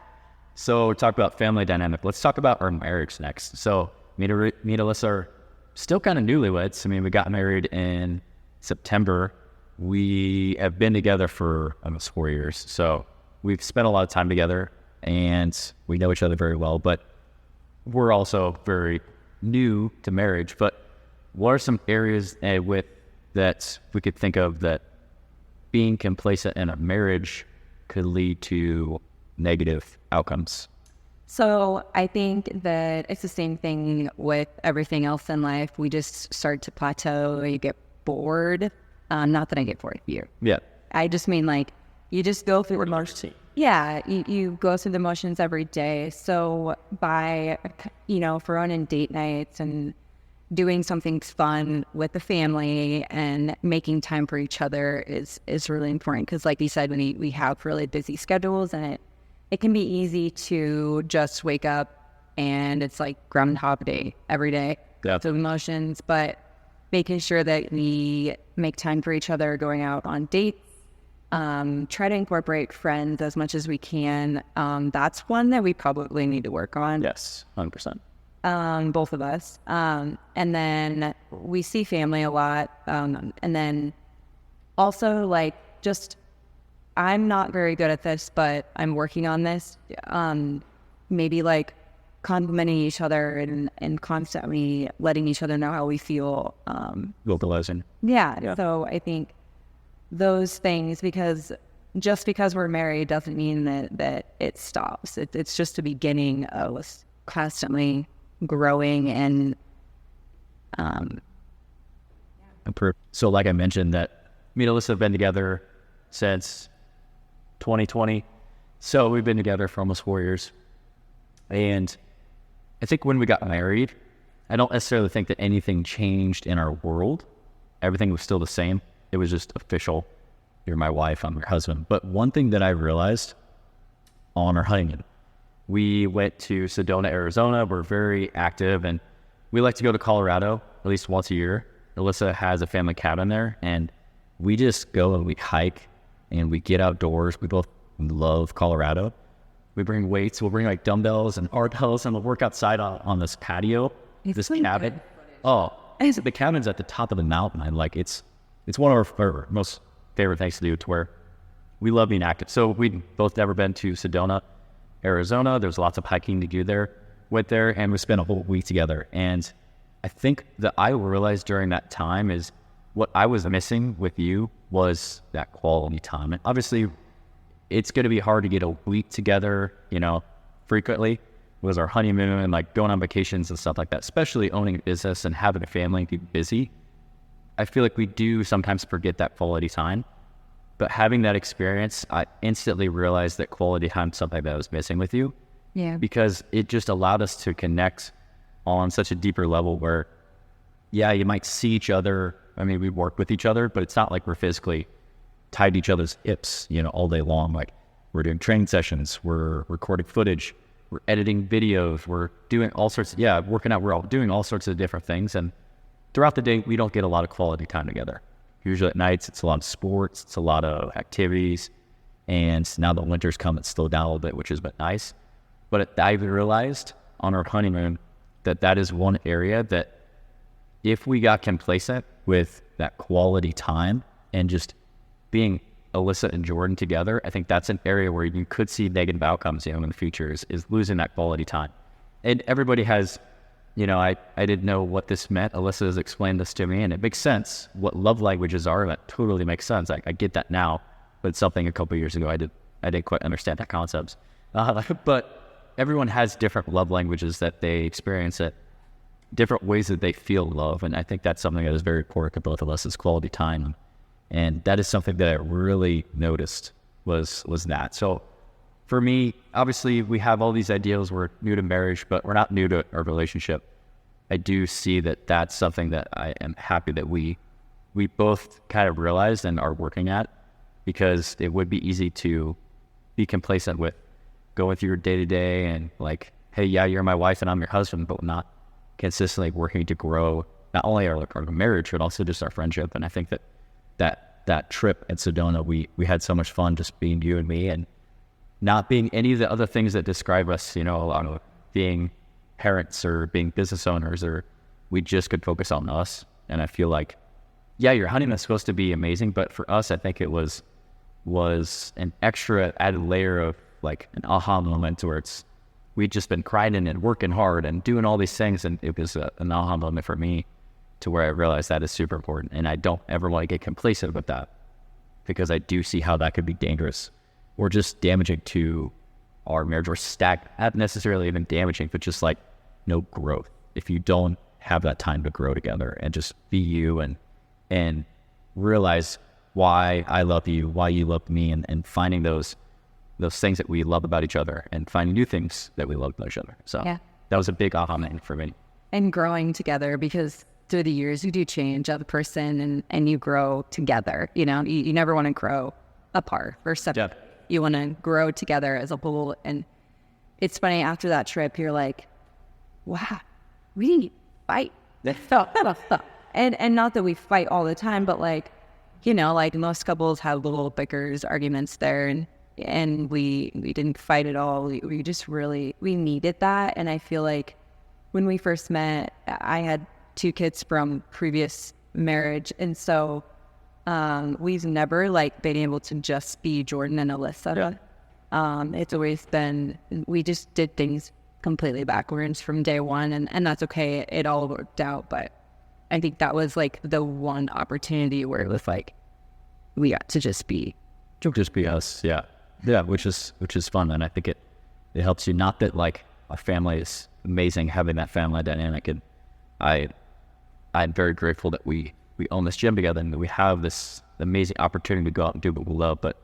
So talk about family dynamic. Let's talk about our marriage next. So me and Alyssa are still kind of newlyweds. I mean, we got married in September. We have been together for almost 4 years. So we've spent a lot of time together and we know each other very well, but we're also very new to marriage. But what are some areas that we could think of that being complacent in a marriage could lead to negative outcomes? So I think that it's the same thing with everything else in life. We just start to plateau, you get bored. Not that I get bored of you. Yeah. I just mean like, you just go through the motions. Yeah, you go through the motions every day. So by, for running date nights and doing something fun with the family and making time for each other is really important. Because like you said, when we have really busy schedules, and it can be easy to just wake up and it's like Groundhog Day every day. Yeah. So emotions, but making sure that we make time for each other, going out on dates, try to incorporate friends as much as we can. That's one that we probably need to work on. Yes, 100%. Both of us. And then we see family a lot. And then also like I'm not very good at this, but I'm working on this. Maybe like complimenting each other and constantly letting each other know how we feel. Vocalizing. Yeah. So I think those things, because just because we're married doesn't mean that it stops. It's just a beginning of us constantly growing and improve. So like I mentioned, that me and Alyssa have been together since 2020. So we've been together for almost 4 years. And I think when we got married, I don't necessarily think that anything changed in our world. Everything was still the same. It was just official. You're my wife, I'm your husband. But one thing that I realized on our honeymoon, we went to Sedona, Arizona. We're very active, and we like to go to Colorado at least once a year. Alyssa has a family cabin there, and we just go and we hike and we get outdoors. We both love Colorado. We bring weights. We'll bring like dumbbells and barbells, and we'll work outside on this patio, this cabin. Oh, the cabin's at the top of the mountain. And like it's one of our most favorite things to do, to where we love being active. So we'd both never been to Sedona, Arizona. There's lots of hiking to do there. Went there and we spent a whole week together. And I think that I realized during that time is what I was missing with you was that quality time. And obviously, it's going to be hard to get a week together, frequently. It was our honeymoon and like going on vacations and stuff like that, especially owning a business and having a family and be busy. I feel like we do sometimes forget that quality time. But having that experience, I instantly realized that quality time is something that I was missing with you. Yeah. Because it just allowed us to connect on such a deeper level where, yeah, you might see each other. I mean, we work with each other, but it's not like we're physically tied to each other's hips, all day long. Like we're doing training sessions, we're recording footage, we're editing videos, we're doing all sorts of, working out. We're all doing all sorts of different things. And throughout the day, we don't get a lot of quality time together. Usually at nights, it's a lot of sports, it's a lot of activities. And now that winter's come, it's slowed down a little bit, which has been nice. But I realized on our honeymoon that is one area that if we got complacent with that quality time and just being Alyssa and Jordan together, I think that's an area where you could see negative outcomes, in the future is losing that quality time. And everybody has, I didn't know what this meant. Alyssa has explained this to me, and it makes sense what love languages are. That totally makes sense. I get that now, but it's something a couple of years ago I didn't quite understand that concept. But everyone has different love languages that they experience it, different ways that they feel love, and I think that's something that is very important to both of us is quality time. And that is something that I really noticed was that. So for me, obviously we have all these ideals. We're new to marriage, but we're not new to our relationship. I do see that that's something that I am happy that we both kind of realized and are working at, because it would be easy to be complacent with going through your day to day and like, hey, yeah, you're my wife and I'm your husband, but not consistently working to grow not only our marriage, but also just our friendship. And I think that trip at Sedona, we had so much fun just being you and me, and not being any of the other things that describe us, being parents or being business owners, or we just could focus on us. And I feel like, yeah, your honeymoon is supposed to be amazing, but for us, I think it was an extra added layer of like an aha moment where we'd just been grinding and working hard and doing all these things. And it was an aha moment for me to where I realized that is super important. And I don't ever want to get complacent with that, because I do see how that could be dangerous or just damaging to our marriage, or not necessarily even damaging, but just like no growth. If you don't have that time to grow together and just be you and realize why I love you, why you love me, and finding those things that we love about each other and finding new things that we love about each other. So that was a big aha moment for me. And growing together, because through the years you do change as a person and you grow together. You never want to grow apart or separate. Yeah. You want to grow together as a whole. And it's funny, after that trip, you're like, wow, we didn't fight. And not that we fight all the time, but like most couples have little bickers, arguments there, and we didn't fight at all. We just really, we needed that. And I feel like when we first met, I had 2 kids from previous marriage. And so we've never been able to just be Jordan and Alyssa. It's always been, we just did things completely backwards from day one, and that's okay. It all worked out. But I think that was the one opportunity where it was we got to just be us. Yeah, which is fun. And I think it helps you. Not that our family is amazing, having that family dynamic, and I'm very grateful that we own this gym together and that we have this amazing opportunity to go out and do what we love. But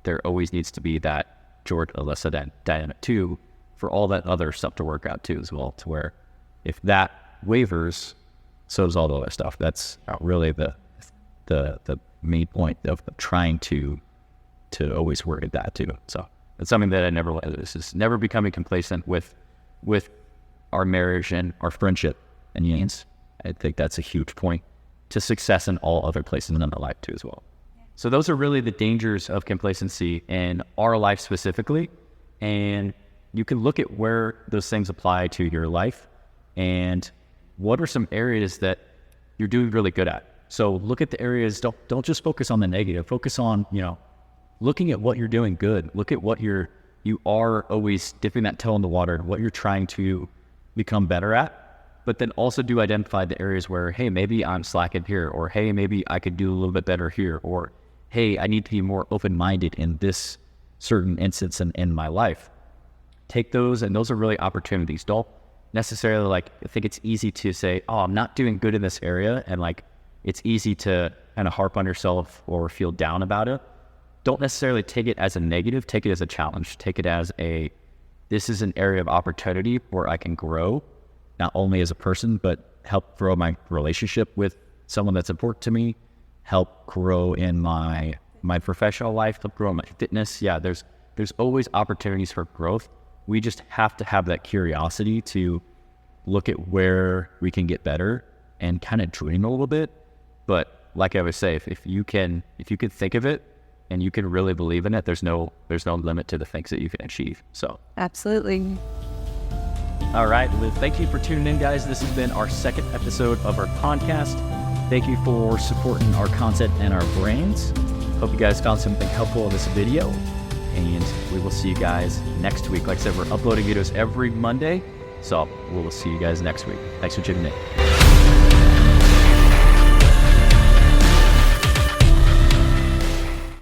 there always needs to be that Jordan, Alyssa dynamic too, for all that other stuff to work out too as well, to where if that wavers, so does all the other stuff. That's really the main point of trying to always work at that too. So it's something that I never, this is never becoming complacent with our marriage and our friendship and unions. I think that's a huge point to success in all other places in our life too as well. So those are really the dangers of complacency in our life specifically. And you can look at where those things apply to your life and what are some areas that you're doing really good at. So look at the areas, don't just focus on the negative, focus on, looking at what you're doing good. Look at what you are always dipping that toe in the water, what you're trying to become better at. But then also do identify the areas where, hey, maybe I'm slacking here, or hey, maybe I could do a little bit better here, or hey, I need to be more open-minded in this certain instance in my life. Take those, and those are really opportunities. Don't necessarily I think it's easy to say, oh, I'm not doing good in this area, and it's easy to kind of harp on yourself or feel down about it. Don't necessarily take it as a negative, take it as a challenge. Take it as this is an area of opportunity where I can grow, not only as a person, but help grow my relationship with someone that's important to me, help grow in my professional life, help grow in my fitness. Yeah, there's always opportunities for growth. We just have to have that curiosity to look at where we can get better and kind of dream a little bit. But like I would say, if you can think of it and you can really believe in it, there's no limit to the things that you can achieve. So absolutely. All right. Well, thank you for tuning in, guys. This has been our second episode of our podcast. Thank you for supporting our content and our brands. Hope you guys found something helpful in this video, and we will see you guys next week. Like I said, we're uploading videos every Monday, so we will see you guys next week. Thanks for tuning in.